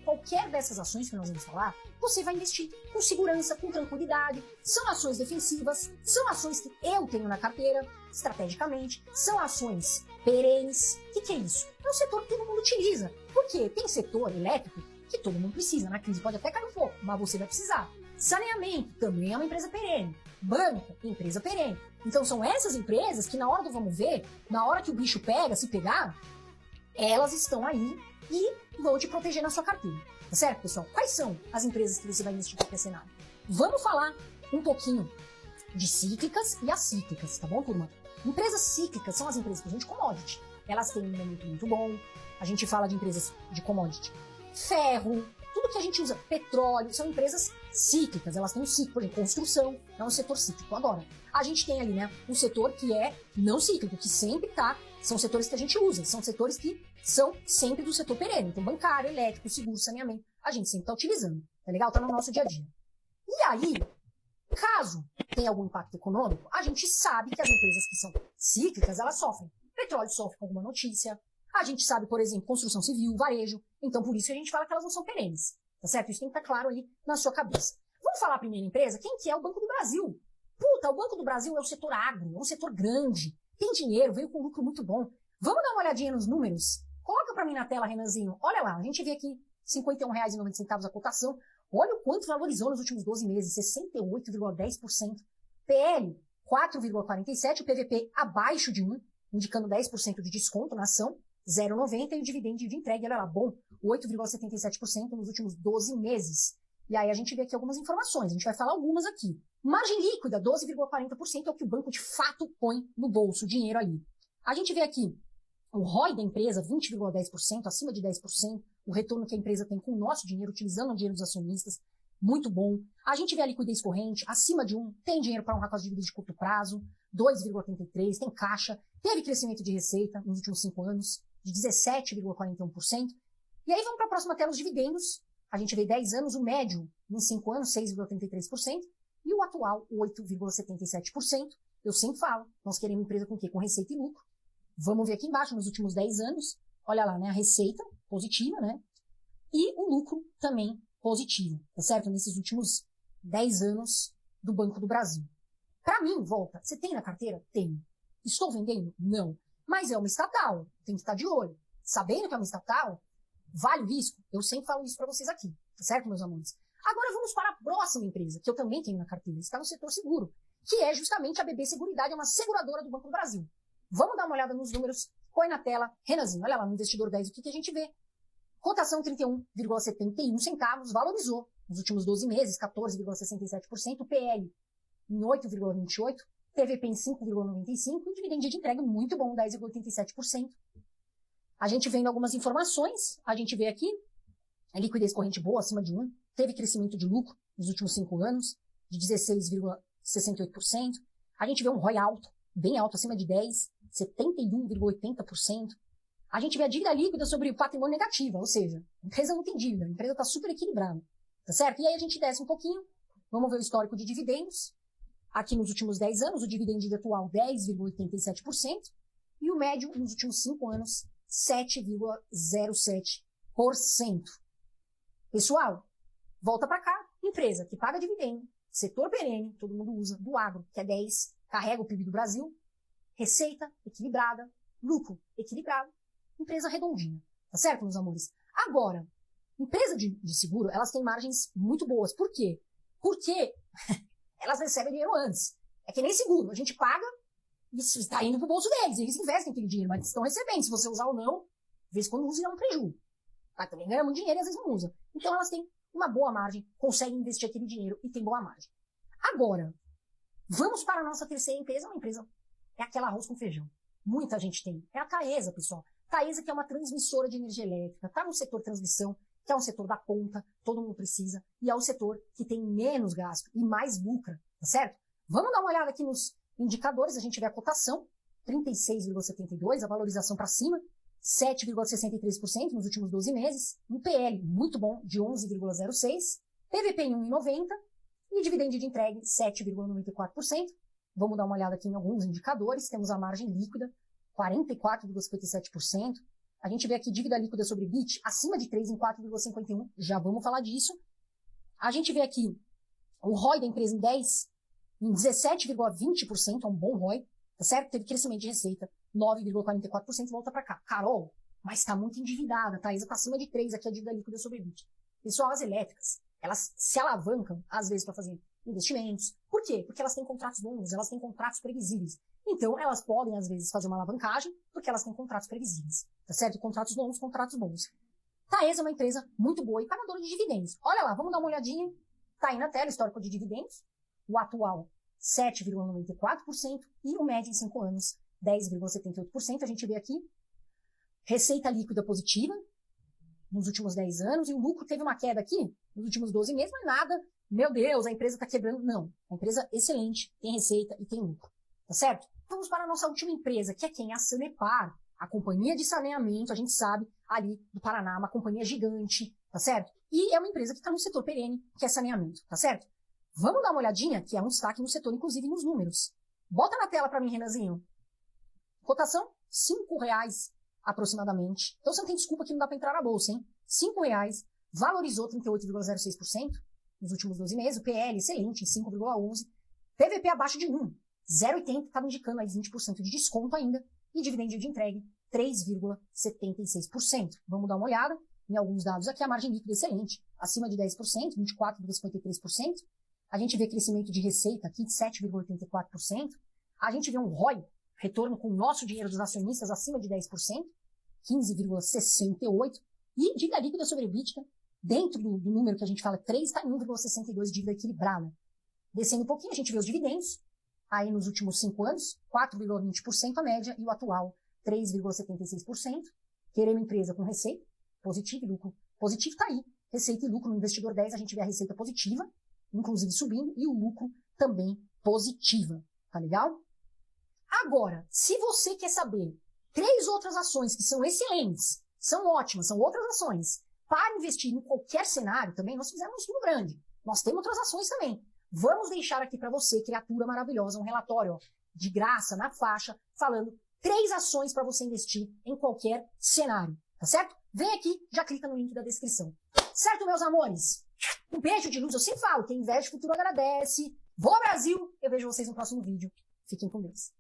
Qualquer dessas ações que nós vamos falar, você vai investir com segurança, com tranquilidade. São ações defensivas, são ações que eu tenho na carteira, estrategicamente, são ações perenes. O que é isso? É um setor que todo mundo utiliza. Por quê? Tem setor elétrico que todo mundo precisa. Na crise pode até cair um pouco, mas você vai precisar. Saneamento também é uma empresa perene. Banco, empresa perene. Então são essas empresas que na hora do vamos ver, na hora que o bicho pega, se pegar, elas estão aí e vão te proteger na sua carteira. Tá certo, pessoal? Quais são as empresas que você vai investir para qualquer cenário? Vamos falar um pouquinho de cíclicas e acíclicas, tá bom, turma? Empresas cíclicas são as empresas que a gente commodity. Elas têm um momento muito bom. A gente fala de empresas de commodity. Ferro, tudo que a gente usa, petróleo, são empresas cíclicas. Elas têm um ciclo, por exemplo, construção, é um setor cíclico. Agora, a gente tem ali, né, um setor que é não cíclico, que sempre tá, são setores que a gente usa, são setores que são sempre do setor perene. Então, bancário, elétrico, seguro, saneamento, a gente sempre tá utilizando, tá legal? Tá no nosso dia a dia. E aí, caso tenha algum impacto econômico, a gente sabe que as empresas que são cíclicas, elas sofrem. Petróleo sofre com alguma notícia. A gente sabe, por exemplo, construção civil, varejo. Então, por isso que a gente fala que elas não são perenes. Tá certo? Isso tem que estar claro aí na sua cabeça. Vamos falar a primeira empresa? Quem que é o Banco do Brasil? Puta, o Banco do Brasil é o setor agro, é um setor grande. Tem dinheiro, veio com lucro muito bom. Vamos dar uma olhadinha nos números? Coloca pra mim na tela, Renanzinho. Olha lá, a gente vê aqui R$ 51,90 a cotação. Olha o quanto valorizou nos últimos 12 meses, 68,10%. PL, 4,47%. O PVP abaixo de 1, indicando 10% de desconto na ação. 0,90 e o dividendo de entrega, olha lá, bom, 8,77% nos últimos 12 meses. E aí a gente vê aqui algumas informações, a gente vai falar algumas aqui. Margem líquida, 12,40% é o que o banco de fato põe no bolso, o dinheiro ali. A gente vê aqui o ROI da empresa, 20,10%, acima de 10%, o retorno que a empresa tem com o nosso dinheiro, utilizando o dinheiro dos acionistas, muito bom. A gente vê a liquidez corrente, acima de 1, tem dinheiro para honrar com as dívidas de curto prazo, 2,83%, tem caixa, teve crescimento de receita nos últimos 5 anos, de 17,41%. E aí vamos para a próxima tela, os dividendos. A gente vê 10 anos, o médio em 5 anos, 6,33%, e o atual, 8,77%. Eu sempre falo, nós queremos empresa com o quê? Com receita e lucro. Vamos ver aqui embaixo, nos últimos 10 anos, olha lá, né? A receita positiva, né? E o lucro também positivo, tá certo? Nesses últimos 10 anos do Banco do Brasil. Para mim, volta, você tem na carteira? Tenho. Estou vendendo? Não. Mas é uma estatal, tem que estar de olho. Sabendo que é uma estatal, vale o risco? Eu sempre falo isso para vocês aqui, tá certo, meus amores? Agora vamos para a próxima empresa, que eu também tenho na carteira, está no setor seguro, que é justamente a BB Seguridade, é uma seguradora do Banco do Brasil. Vamos dar uma olhada nos números, põe na tela, Renanzinho, olha lá no Investidor 10, o que a gente vê? Cotação 31,71 centavos, valorizou nos últimos 12 meses, 14,67%, PL em 8,28%, PVP em 5,95% e dividendo de entrega muito bom, 10,87%. A gente vendo algumas informações, a gente vê aqui a liquidez corrente boa, acima de 1, teve crescimento de lucro nos últimos 5 anos, de 16,68%. A gente vê um ROI alto, bem alto, acima de 10, 71,80%. A gente vê a dívida líquida sobre o patrimônio negativa, ou seja, a empresa não tem dívida, a empresa está super equilibrada, tá certo? E aí a gente desce um pouquinho, vamos ver o histórico de dividendos. Aqui nos últimos 10 anos, o dividendo atual 10,87% e o médio nos últimos 5 anos 7,07%. Pessoal, volta para cá, empresa que paga dividendo, setor perene, todo mundo usa, do agro, que é 10, carrega o PIB do Brasil, receita equilibrada, lucro equilibrado, empresa redondinha, tá certo, meus amores? Agora, empresa de seguro, elas têm margens muito boas. Por quê? Porque elas recebem dinheiro antes. É que nem seguro, a gente paga e está indo pro bolso deles, eles investem aquele dinheiro, mas estão recebendo. Se você usar ou não, de vez em quando usa e dá um prejuízo. Mas também ganha muito dinheiro e às vezes não usa. Então elas têm uma boa margem, conseguem investir aquele dinheiro e tem boa margem. Agora, vamos para a nossa terceira empresa. Uma empresa é aquela arroz com feijão. Muita gente tem. É a Taesa, pessoal. Taesa, que é uma transmissora de energia elétrica, está no setor transmissão, que é um setor da ponta, todo mundo precisa, e é o setor que tem menos gasto e mais lucra, tá certo? Vamos dar uma olhada aqui nos indicadores, a gente vê a cotação, 36,72, a valorização para cima, 7,63% nos últimos 12 meses, um PL muito bom, de 11,06%, PVP em 1,90% e dividendo de entrega 7,94%. Vamos dar uma olhada aqui em alguns indicadores, temos a margem líquida, 44,57%, A gente vê aqui dívida líquida sobre EBIT acima de 3 em 4,51. Já vamos falar disso. A gente vê aqui o ROI da empresa em 17,20%, é um bom ROI, tá certo? Teve crescimento de receita, 9,44%, volta para cá. Carol, mas está muito endividada, tá? Está acima de 3 aqui a dívida líquida sobre EBIT. Pessoal, as elétricas, elas se alavancam, às vezes, para fazer investimentos. Por quê? Porque elas têm contratos bons, elas têm contratos previsíveis. Então, elas podem, às vezes, fazer uma alavancagem, porque elas têm contratos previsíveis, tá certo? Contratos longos, contratos bons. Taesa é uma empresa muito boa e pagadora de dividendos. Olha lá, vamos dar uma olhadinha. Tá aí na tela, histórico de dividendos. O atual, 7,94% e o médio em 5 anos, 10,78%. A gente vê aqui receita líquida positiva nos últimos 10 anos e o lucro teve uma queda aqui nos últimos 12 meses, mas nada, meu Deus, a empresa está quebrando. Não, a empresa é excelente, tem receita e tem lucro, tá certo? Vamos para a nossa última empresa, que é quem? A Sanepar, a companhia de saneamento, a gente sabe, ali do Paraná, uma companhia gigante, tá certo? E é uma empresa que está no setor perene, que é saneamento, tá certo? Vamos dar uma olhadinha, que é um destaque no setor, inclusive nos números. Bota na tela para mim, Renanzinho. Cotação, R$5 aproximadamente. Então você não tem desculpa que não dá para entrar na bolsa, hein? R$5, valorizou 38,06% nos últimos 12 meses. O PL, excelente, em 5,11%. PVP abaixo de 1. 0,80, estava indicando aí 20% de desconto ainda. E dividendo de entregue, 3,76%. Vamos dar uma olhada em alguns dados aqui. A margem líquida excelente, acima de 10%, 24,53%. A gente vê crescimento de receita aqui de 7,84%. A gente vê um ROI, retorno com o nosso dinheiro dos acionistas, acima de 10%, 15,68%. E dívida líquida sobre EBITDA, dentro do número que a gente fala 3, está em 1,62% de dívida equilibrada. Descendo um pouquinho, a gente vê os dividendos. Aí nos últimos 5 anos, 4,20% a média e o atual 3,76%. Queremos empresa com receita positiva e lucro positivo, está aí. Receita e lucro no investidor 10, a gente vê a receita positiva, inclusive subindo, e o lucro também positiva. Tá legal? Agora, se você quer saber 3 outras ações que são excelentes, são ótimas, são outras ações, para investir em qualquer cenário também, nós fizemos um estudo grande. Nós temos outras ações também. Vamos deixar aqui para você, criatura maravilhosa, um relatório ó, de graça, na faixa, falando 3 ações para você investir em qualquer cenário, tá certo? Vem aqui, já clica no link da descrição. Certo, meus amores? Um beijo de luz, eu sempre falo, quem investe, o futuro agradece. Boa Brasil! Eu vejo vocês no próximo vídeo. Fiquem com Deus.